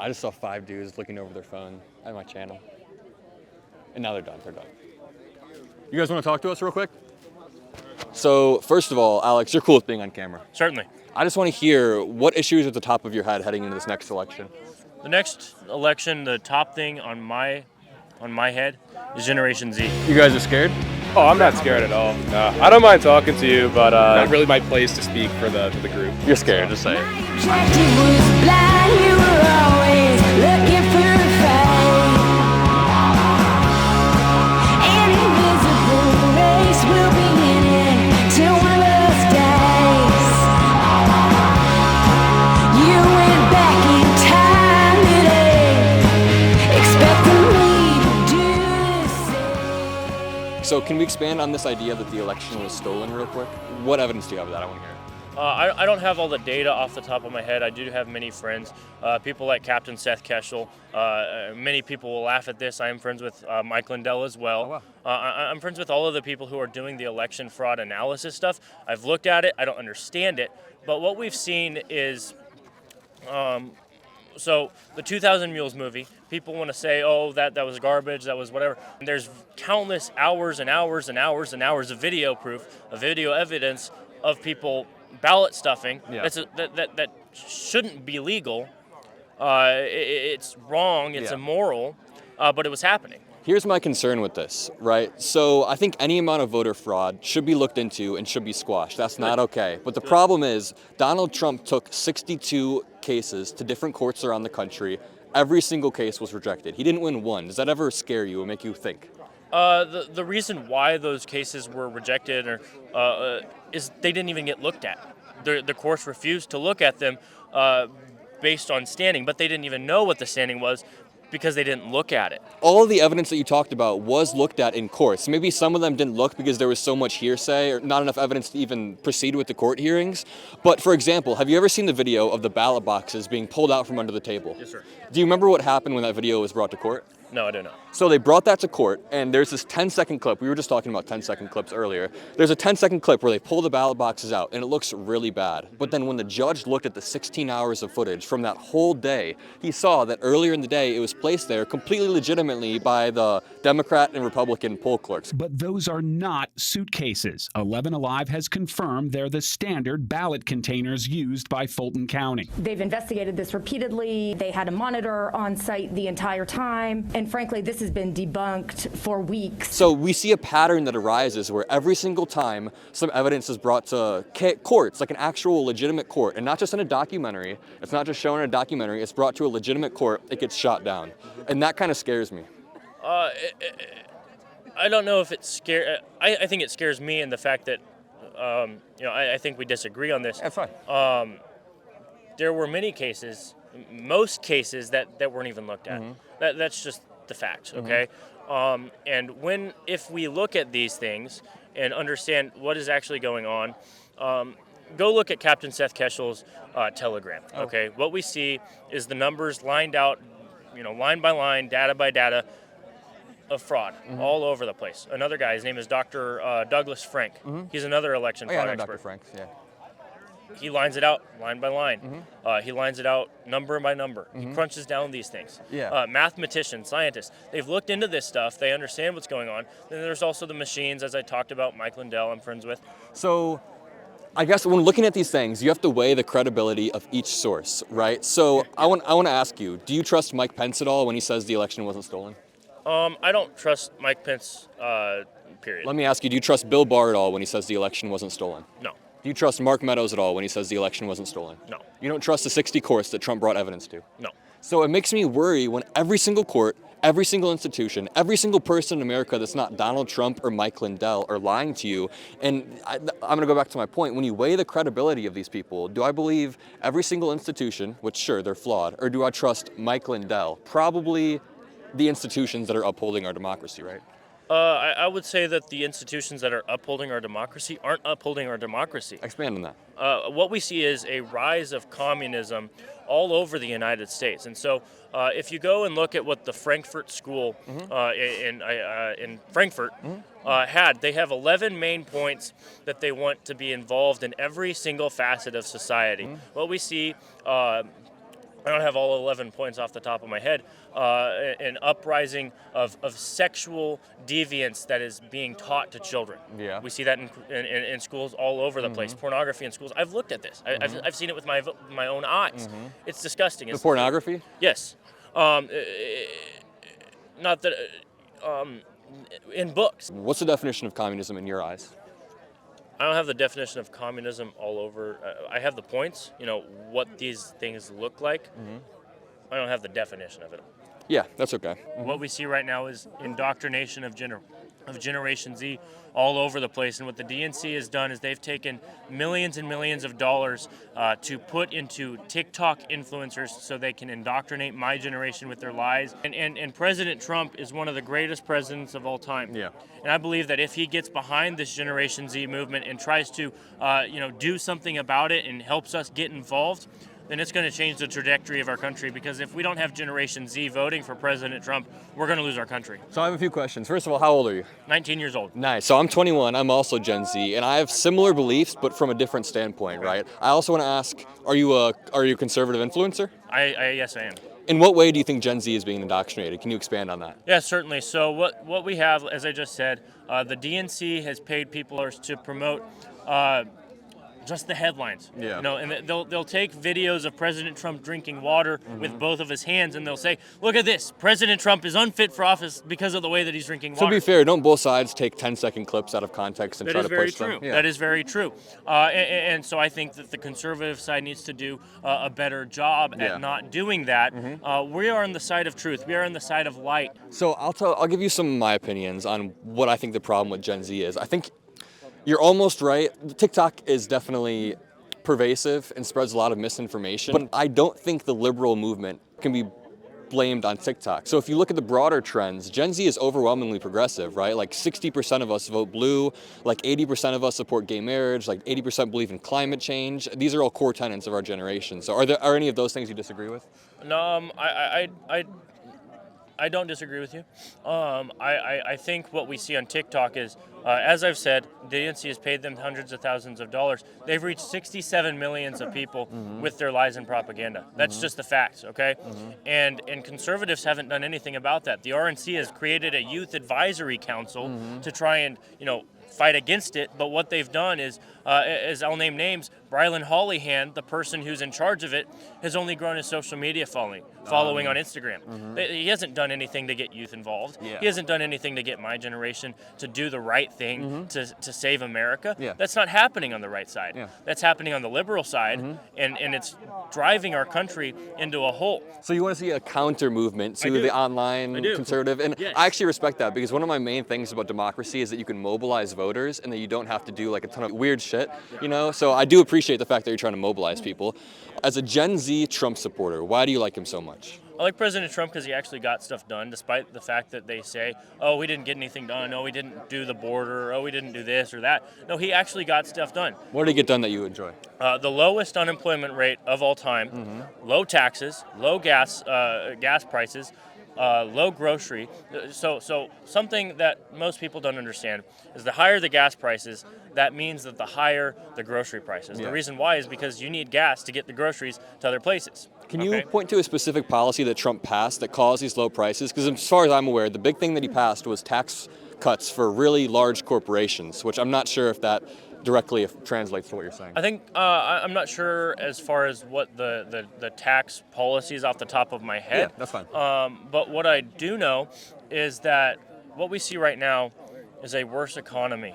I just saw 5 dudes looking over their phone at my channel. And now they're done. You guys want to talk to us real quick? So, first of all, Alex, you're cool with being on camera. Certainly. I just want to hear what issues are at the top of your head heading into this next election. The next election, the top thing on my head is Generation Z. You guys are scared? Oh, I'm not scared at all. No, I don't mind talking to you, but not really my place to speak for the group. You're scared, just say it. Objective was blind, you were always looking for a fight. An invisible race will be in it till one of us dies. You went back in time today, expecting me to do the same. So can we expand on this idea that the election was stolen real quick? What evidence do you have of that? I want to hear it. I don't have all the data off the top of my head. I do have many friends, people like Captain Seth Keshel. Many people will laugh at this. I am friends with Mike Lindell as well. Oh, wow. I'm friends with all of the people who are doing the election fraud analysis stuff. I've looked at it. I don't understand it. But what we've seen is, so the 2000 Mules movie, people want to say, oh, that was garbage, that was whatever. And there's countless hours and hours and hours and hours of video proof, of video evidence of people ballot stuffing. Yeah. That shouldn't be legal. It's wrong. It's immoral. But it was happening. Here's my concern with this, right? So I think any amount of voter fraud should be looked into and should be squashed. That's not okay. But the problem is Donald Trump took 62 cases to different courts around the country. Every single case was rejected. He didn't win one. Does that ever scare you or make you think? The reason why those cases were rejected is they didn't even get looked at. The courts refused to look at them based on standing, but they didn't even know what the standing was because they didn't look at it. All of the evidence that you talked about was looked at in courts. Maybe some of them didn't look because there was so much hearsay or not enough evidence to even proceed with the court hearings. But for example, have you ever seen the video of the ballot boxes being pulled out from under the table? Yes, sir. Do you remember what happened when that video was brought to court? No, I don't know. So they brought that to court, and there's this 10-second clip. We were just talking about 10-second clips earlier. There's a 10-second clip where they pull the ballot boxes out, and it looks really bad. But then when the judge looked at the 16 hours of footage from that whole day, he saw that earlier in the day it was placed there completely legitimately by the Democrat and Republican poll clerks. But those are not suitcases. 11 Alive has confirmed they're the standard ballot containers used by Fulton County. They've investigated this repeatedly. They had a monitor on site the entire time. And frankly, this has been debunked for weeks. So we see a pattern that arises where every single time some evidence is brought to courts, like an actual legitimate court, and not just in a documentary, it's not just shown in a documentary, it's brought to a legitimate court, it gets shot down. And that kind of scares me. I don't know if it scares. I think it scares me in the fact that, I think we disagree on this. That's fine. There were many cases, most cases that weren't even looked at. Mm-hmm. That's just the facts, okay? Mm-hmm. And if we look at these things and understand what is actually going on, go look at Captain Seth Keshel's telegram, okay? What we see is the numbers lined out, line by line, data by data, of fraud all over the place. Another guy, his name is Dr. Douglas Frank. Mm-hmm. He's another election fraud expert. Dr. Frank, yeah. He lines it out line by line. Mm-hmm. He lines it out number by number. Mm-hmm. He crunches down these things. Yeah. Mathematicians, scientists, they've looked into this stuff. They understand what's going on. Then there's also the machines, as I talked about, Mike Lindell I'm friends with. So I guess when looking at these things, you have to weigh the credibility of each source, right? So I want to ask you, do you trust Mike Pence at all when he says the election wasn't stolen? I don't trust Mike Pence, period. Let me ask you, do you trust Bill Barr at all when he says the election wasn't stolen? No. Do you trust Mark Meadows at all when he says the election wasn't stolen? No. You don't trust the 60 courts that Trump brought evidence to? No. So it makes me worry when every single court, every single institution, every single person in America that's not Donald Trump or Mike Lindell are lying to you. And I'm going to go back to my point. When you weigh the credibility of these people, do I believe every single institution, which sure, they're flawed, or do I trust Mike Lindell? Probably the institutions that are upholding our democracy, right? I would say that the institutions that are upholding our democracy aren't upholding our democracy. Expand on that. What we see is a rise of communism all over the United States. And so if you go and look at what the Frankfurt School in Frankfurt had, they have 11 main points that they want to be involved in every single facet of society. What we see I don't have all 11 points off the top of my head, an uprising of sexual deviance that is being taught to children. Yeah. We see that in schools all over the place. Pornography in schools. I've looked at this. I've seen it with my own eyes. It's disgusting. The pornography? Yes. Not that in books. What's the definition of communism in your eyes? I don't have the definition of communism all over. I have the points, what these things look like. I don't have the definition of it. Yeah, that's okay. What we see right now is indoctrination of Generation Z all over the place. And what the DNC has done is they've taken millions and millions of dollars to put into TikTok influencers so they can indoctrinate my generation with their lies. And President Trump is one of the greatest presidents of all time. Yeah. And I believe that if he gets behind this Generation Z movement and tries to, do something about it and helps us get involved, then it's going to change the trajectory of our country, because if we don't have Generation Z voting for President Trump, we're going to lose our country. So I have a few questions. First of all, how old are you? 19 years old. Nice. So I'm 21. I'm also Gen Z, and I have similar beliefs, but from a different standpoint, right? I also want to ask, are you a conservative influencer? Yes, I am. In what way do you think Gen Z is being indoctrinated? Can you expand on that? Yeah, certainly. So what we have, as I just said, the DNC has paid people to promote just the headlines. Yeah. And they'll take videos of President Trump drinking water with both of his hands, and they'll say, "Look at this! President Trump is unfit for office because of the way that he's drinking water." To be fair, don't both sides take 10-second clips out of context and try to push them? Yeah. That is very true. And so I think that the conservative side needs to do a better job at not doing that. We are on the side of truth. We are on the side of light. So I'll give you some of my opinions on what I think the problem with Gen Z is. I think you're almost right. TikTok is definitely pervasive and spreads a lot of misinformation, but I don't think the liberal movement can be blamed on TikTok. So if you look at the broader trends, Gen Z is overwhelmingly progressive, right? Like 60% of us vote blue, like 80% of us support gay marriage, like 80% believe in climate change. These are all core tenets of our generation. So are any of those things you disagree with? No, I don't disagree with you. I think what we see on TikTok is, as I've said, the DNC has paid them hundreds of thousands of dollars. They've reached 67 millions of people with their lies and propaganda. That's just the facts, okay? And conservatives haven't done anything about that. The RNC has created a youth advisory council to try and, fight against it, but what they've done is, as I'll name names, Brylan Hollyhan, the person who's in charge of it, has only grown his social media following on Instagram. He hasn't done anything to get youth involved. Yeah. He hasn't done anything to get my generation to do the right thing to save America. Yeah. That's not happening on the right side. Yeah. That's happening on the liberal side, and it's driving our country into a hole. So you want to see a counter movement to I do. the online I do. conservative, and Yes. I actually respect that, because one of my main things about democracy is that you can mobilize voters and that you don't have to do like a ton of weird shit, So I do appreciate the fact that you're trying to mobilize people. As a Gen Z Trump supporter, why do you like him so much? I like President Trump because he actually got stuff done, despite the fact that they say, "Oh, we didn't get anything done. No, we didn't do the border. Oh, we didn't do this or that." No, he actually got stuff done. What did he get done that you enjoy? The lowest unemployment rate of all time, low taxes, low gas prices, low grocery. So something that most people don't understand is the higher the gas prices, that means that the higher the grocery prices. Yeah. The reason why is because you need gas to get the groceries to other places. Can you point to a specific policy that Trump passed that caused these low prices? Because as far as I'm aware, the big thing that he passed was tax cuts for really large corporations, which I'm not sure if that directly translates to what you're saying. I think I'm not sure as far as what the tax policies off the top of my head. Yeah, that's fine. But what I do know is that what we see right now is a worse economy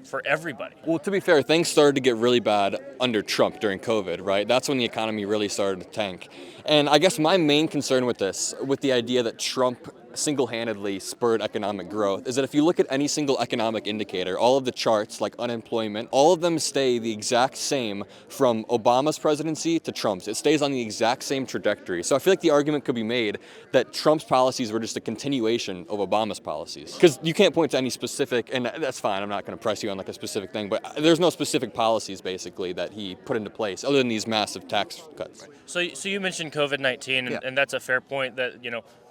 for everybody. Well, to be fair, things started to get really bad under Trump during COVID, right? That's when the economy really started to tank. And I guess my main concern with this, with the idea that Trump single-handedly spurred economic growth, is that if you look at any single economic indicator, all of the charts, like unemployment, all of them stay the exact same from Obama's presidency to Trump's. It stays on the exact same trajectory. So I feel like the argument could be made that Trump's policies were just a continuation of Obama's policies. Because you can't point to any specific, and that's fine, I'm not going to press you on like a specific thing, but there's no specific policies basically that he put into place other than these massive tax cuts. So you mentioned COVID-19, and that's a fair point that,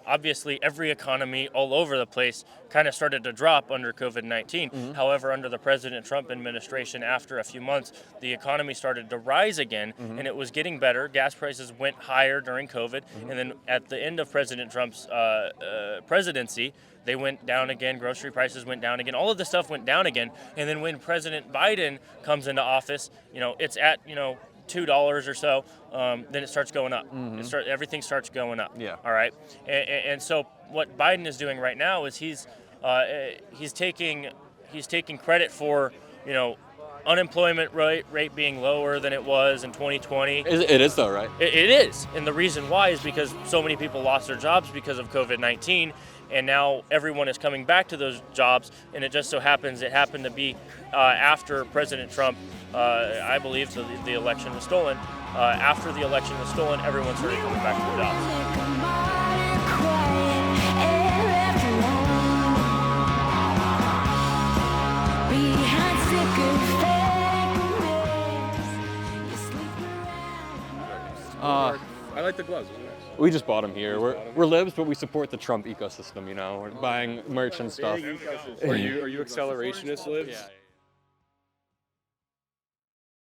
obviously every economy all over the place kind of started to drop under COVID-19. However, under the President Trump administration, after a few months, the economy started to rise again, and it was getting better. Gas prices went higher during COVID, and then at the end of President Trump's presidency, they went down again. Grocery prices went down again. All of this stuff went down again. And then when President Biden comes into office, it's at, $2 or so, then it starts going up. Everything starts going up. Yeah. All right. And so what Biden is doing right now is he's taking credit for, unemployment rate being lower than it was in 2020. It is though, right? It is. And the reason why is because so many people lost their jobs because of COVID-19. And now everyone is coming back to those jobs, and it just so happens it happened to be after President Trump, I believe the election was stolen. After the election was stolen, everyone started coming back to their jobs. I like the gloves. We just bought them here. We're libs, but we support the Trump ecosystem. We're buying merch and stuff. Are you accelerationist libs? Yeah.